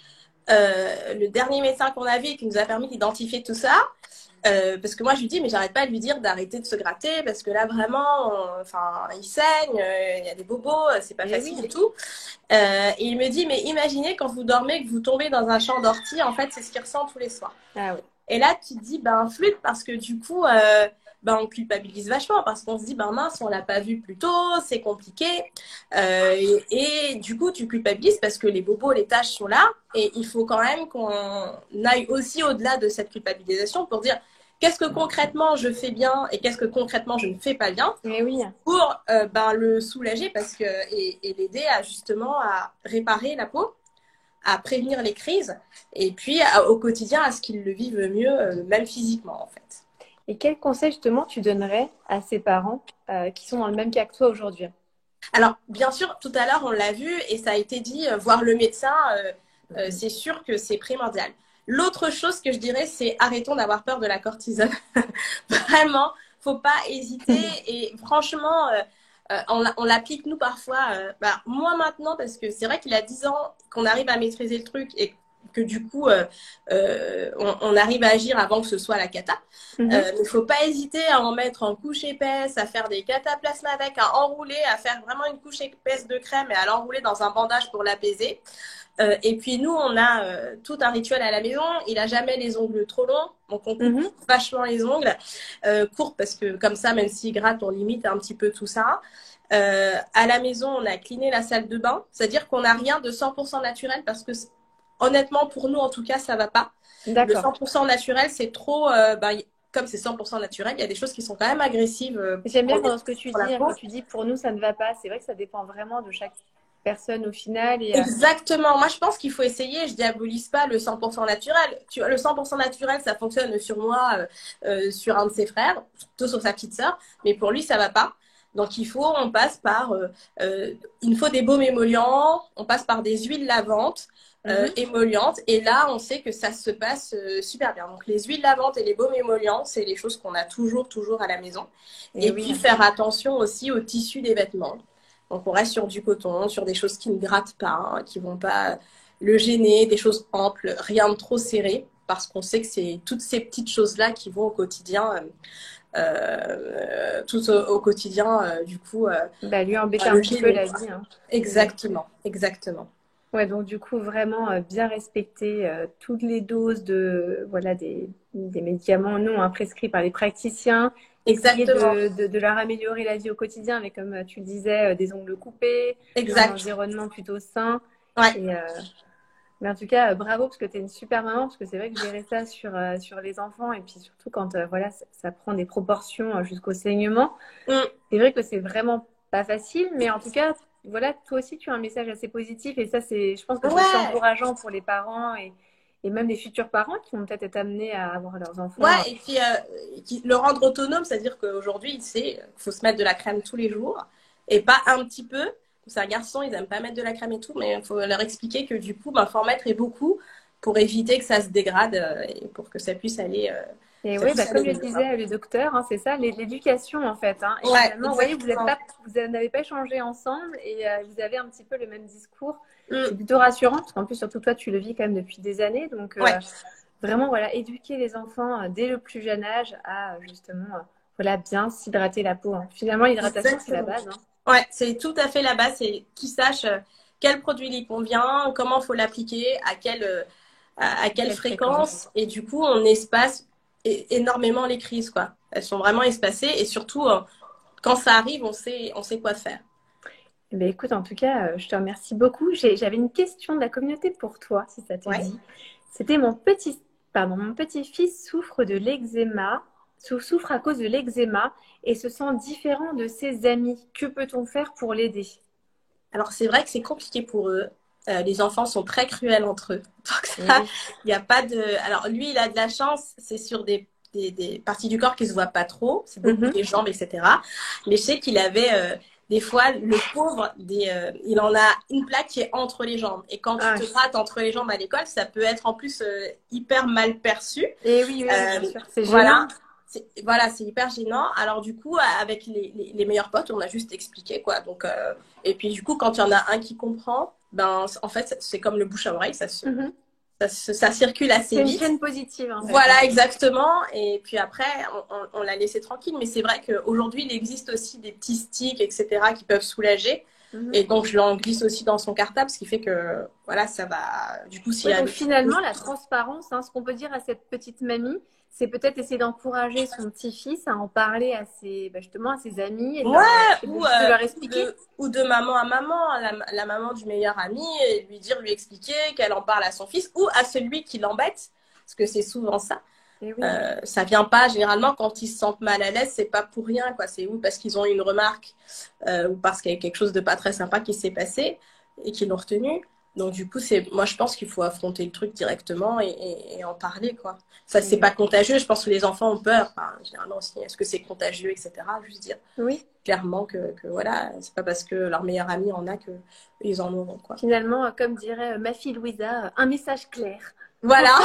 Speaker 3: le dernier médecin qu'on a vu et qui nous a permis d'identifier tout ça, parce que moi je lui dis mais j'arrête pas de lui dire d'arrêter de se gratter parce que là vraiment il saigne, il y a des bobos, c'est pas
Speaker 1: Et oui.
Speaker 3: facile et tout. Et il me dit mais imaginez quand vous dormez que vous tombez dans un champ d'ortie, en fait c'est ce qu'il ressent tous les soirs.
Speaker 1: Ah oui.
Speaker 3: Et là tu te dis flûte parce que du coup on culpabilise vachement parce qu'on se dit mince on l'a pas vu plus tôt, c'est compliqué. Et du coup tu culpabilises parce que les bobos, les taches sont là et il faut quand même qu'on aille aussi au-delà de cette culpabilisation pour dire qu'est-ce que concrètement je fais bien et qu'est-ce que concrètement je ne fais pas bien
Speaker 1: Et oui.
Speaker 3: pour le soulager parce que, et l'aider à justement à réparer la peau, à prévenir les crises et puis au quotidien à ce qu'ils le vivent mieux, même physiquement en fait.
Speaker 1: Et quel conseil, justement, tu donnerais à ces parents qui sont dans le même cas que toi aujourd'hui?
Speaker 3: Alors, bien sûr, tout à l'heure, on l'a vu et ça a été dit, voir le médecin, c'est sûr que c'est primordial. L'autre chose que je dirais, c'est arrêtons d'avoir peur de la cortisone. Vraiment, faut pas hésiter. Et franchement, on l'applique nous parfois, moi maintenant, parce que c'est vrai qu'il a 10 ans qu'on arrive à maîtriser le truc et que du coup, on arrive à agir avant que ce soit la cata.
Speaker 1: Mhm.
Speaker 3: Il ne faut pas hésiter à en mettre en couche épaisse, à faire des cataplasmes avec, à enrouler, à faire vraiment une couche épaisse de crème et à l'enrouler dans un bandage pour l'apaiser. Et puis nous, on a tout un rituel à la maison. Il a jamais les ongles trop longs, donc on coupe
Speaker 1: Mhm.
Speaker 3: vachement les ongles courts parce que comme ça, même s'il gratte, on limite un petit peu tout ça. À la maison, on a cleané la salle de bain, c'est-à-dire qu'on n'a rien de 100% naturel parce que honnêtement, pour nous en tout cas, ça va pas. Le
Speaker 1: D'accord.
Speaker 3: 100% naturel, c'est trop. Comme c'est 100% naturel, il y a des choses qui sont quand même agressives
Speaker 1: J'aime bien
Speaker 3: pour
Speaker 1: dans ce que tu
Speaker 3: la
Speaker 1: dis, hein,
Speaker 3: peau.
Speaker 1: quand tu dis pour nous ça ne va pas. C'est vrai que ça dépend vraiment de chaque personne au final.
Speaker 3: Exactement. Moi, je pense qu'il faut essayer. Je diabolise pas le 100% naturel. Tu vois, le 100% naturel, ça fonctionne sur moi, sur un de ses frères, surtout sur sa petite sœur. Mais pour lui, ça va pas. Donc, on passe par, il faut des baumes émollients, on passe par des huiles lavantes. émollientes. Et là, on sait que ça se passe super bien. Donc, les huiles lavantes et les baumes émollients, c'est les choses qu'on a toujours à la maison. Et puis, faire attention aussi au tissu des vêtements. Donc, on reste sur du coton, sur des choses qui ne grattent pas, hein, qui ne vont pas le gêner, des choses amples, rien de trop serré, parce qu'on sait que c'est toutes ces petites choses-là qui vont au quotidien, au quotidien, du coup.
Speaker 1: Lui embêter un petit peu la vie. Hein.
Speaker 3: Exactement, exactement.
Speaker 1: Ouais, donc du coup, vraiment bien respecter toutes les doses de, voilà, des médicaments non prescrits par les praticiens.
Speaker 3: Exactement.
Speaker 1: Essayer de leur améliorer la vie au quotidien avec, comme tu le disais, des ongles coupés, un environnement plutôt sain.
Speaker 3: Ouais.
Speaker 1: Mais en tout cas, bravo parce que tu es une super maman, parce que c'est vrai que gérer ça sur les enfants et puis surtout quand voilà, ça prend des proportions jusqu'au saignement. C'est vrai que c'est vraiment pas facile, mais en tout cas, voilà, toi aussi tu as un message assez positif et ça, je pense que c'est aussi encourageant pour les parents et même les futurs parents qui vont peut-être être amenés à avoir leurs enfants.
Speaker 3: Ouais, et puis le rendre autonome, c'est-à-dire qu'aujourd'hui, il sait qu'il faut se mettre de la crème tous les jours et pas un petit peu. C'est un garçon, ils n'aiment pas mettre de la crème et tout, mais il faut leur expliquer que du coup, faut en mettre et beaucoup pour éviter que ça se dégrade et pour que ça puisse aller.
Speaker 1: Et oui, comme le disait le docteur, hein, c'est ça, l'éducation en fait. Hein. Et finalement, vous voyez, vous n'avez pas échangé ensemble et vous avez un petit peu le même discours. C'est plutôt rassurant parce qu'en plus, surtout toi, tu le vis quand même depuis des années. Donc, vraiment, voilà, éduquer les enfants dès le plus jeune âge à justement voilà, bien s'hydrater la peau. Hein. Finalement, l'hydratation, c'est la base. Hein.
Speaker 3: Ouais, c'est tout à fait la base. C'est qu'ils sachent quel produit lui convient, comment il faut l'appliquer, à quelle fréquence. Et du coup, on espace énormément les crises, quoi. Elles sont vraiment espacées et surtout, quand ça arrive, on sait quoi faire.
Speaker 1: Ben écoute, en tout cas, je te remercie beaucoup. J'avais une question de la communauté pour toi, si ça te dit. C'était mon petit-fils souffre de l'eczéma, souffre à cause de l'eczéma et se sent différent de ses amis. Que peut-on faire pour l'aider?
Speaker 3: Alors, c'est vrai que c'est compliqué pour eux. Les enfants sont très cruels entre eux. Donc ça, il n'y a pas de... Alors, lui, il a de la chance, c'est sur des parties du corps qui ne se voient pas trop. C'est beaucoup des jambes, etc. Mais je sais qu'il avait... des fois, le pauvre, il en a une plaque qui est entre les jambes. Et quand tu te rates entre les jambes à l'école, ça peut être en plus hyper mal perçu.
Speaker 1: Et oui, bien sûr. C'est gênant.
Speaker 3: Voilà, c'est hyper gênant. Alors du coup, avec les meilleurs potes, on a juste expliqué quoi. Donc, et puis du coup, quand il y en a un qui comprend, ben en fait, c'est comme le bouche à oreille, ça circule assez vite.
Speaker 1: C'est une chaîne positive. En fait.
Speaker 3: Voilà, exactement. Et puis après, on l'a laissé tranquille. Mais c'est vrai qu'aujourd'hui, il existe aussi des petits sticks, etc., qui peuvent soulager. Et donc, je l'en glisse aussi dans son cartable, ce qui fait que, voilà, ça va... Du coup,
Speaker 1: donc, finalement, la transparence, hein, ce qu'on peut dire à cette petite mamie, c'est peut-être essayer d'encourager son petit-fils à en parler à justement à ses amis et de leur expliquer.
Speaker 3: Ou de maman à maman, la maman du meilleur ami, et lui expliquer qu'elle en parle à son fils ou à celui qui l'embête, parce que c'est souvent ça. Ça vient pas généralement quand ils se sentent mal à l'aise, c'est pas pour rien quoi. C'est ou parce qu'ils ont une remarque ou parce qu'il y a quelque chose de pas très sympa qui s'est passé et qu'ils l'ont retenu. Donc du coup, moi je pense qu'il faut affronter le truc directement et en parler quoi. Ça c'est pas contagieux. Je pense que les enfants ont peur. Enfin, généralement aussi, est-ce que c'est contagieux, etc. Juste dire clairement que voilà, c'est pas parce que leur meilleur ami en a que ils en auront quoi.
Speaker 1: Finalement, comme dirait ma fille Louisa, un message clair.
Speaker 3: Voilà,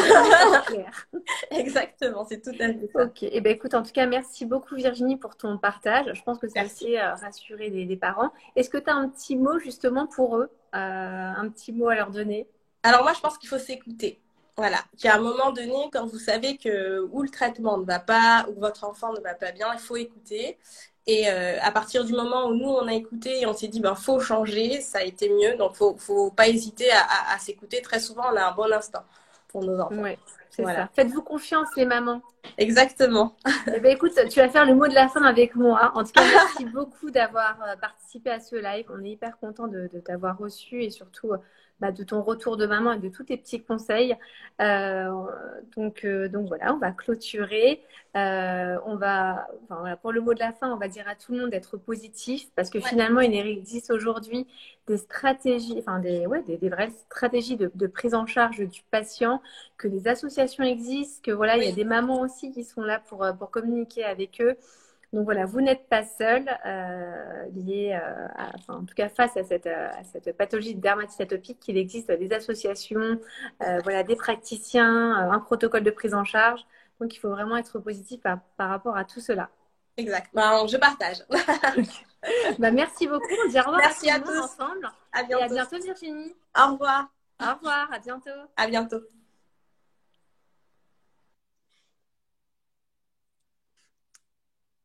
Speaker 3: exactement, c'est tout à fait ça.
Speaker 1: Ok, et écoute, en tout cas, merci beaucoup Virginie pour ton partage. Je pense que ça aussi rassurer les parents. Est-ce que tu as un petit mot justement pour eux, un petit mot à leur donner?
Speaker 3: Alors moi, je pense qu'il faut s'écouter. Voilà, qu'à un moment donné, quand vous savez que ou le traitement ne va pas, ou votre enfant ne va pas bien, il faut écouter. Et à partir du moment où nous, on a écouté et on s'est dit, faut changer, ça a été mieux. Donc, faut pas hésiter à s'écouter. Très souvent, on a un bon instinct pour nos enfants.
Speaker 1: Ouais, c'est ça. Faites-vous confiance, les mamans.
Speaker 3: Exactement.
Speaker 1: Écoute, tu vas faire le mot de la fin avec moi. En tout cas, merci beaucoup d'avoir participé à ce live. On est hyper content de t'avoir reçu et surtout de ton retour de maman et de tous tes petits conseils. Donc voilà, on va clôturer. Pour le mot de la fin, on va dire à tout le monde d'être positif parce que finalement, il existe aujourd'hui des stratégies, des vraies stratégies de prise en charge du patient, que des associations existent, que voilà, il y a des mamans aussi qui sont là pour communiquer avec eux. Donc voilà, vous n'êtes pas seul lié, en tout cas face à cette pathologie de dermatite atopique. Il existe des associations, voilà, des praticiens, un protocole de prise en charge. Donc il faut vraiment être positif par rapport à tout cela.
Speaker 3: Exact. Ben, je partage.
Speaker 1: Bah, merci beaucoup. On dit au revoir
Speaker 3: Merci
Speaker 1: à tout
Speaker 3: à
Speaker 1: le monde
Speaker 3: tous.
Speaker 1: ensemble.
Speaker 3: À
Speaker 1: Et à
Speaker 3: bientôt.
Speaker 1: bientôt Virginie.
Speaker 3: Au revoir.
Speaker 1: Au revoir, à bientôt.
Speaker 3: À bientôt.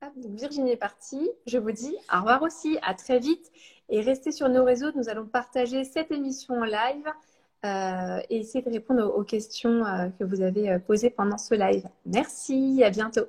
Speaker 1: Hop, donc Virginie est partie. Je vous dis au revoir aussi. À très vite. Et restez sur nos réseaux. Nous allons partager cette émission en live et essayer de répondre aux questions que vous avez posées pendant ce live. Merci. À bientôt.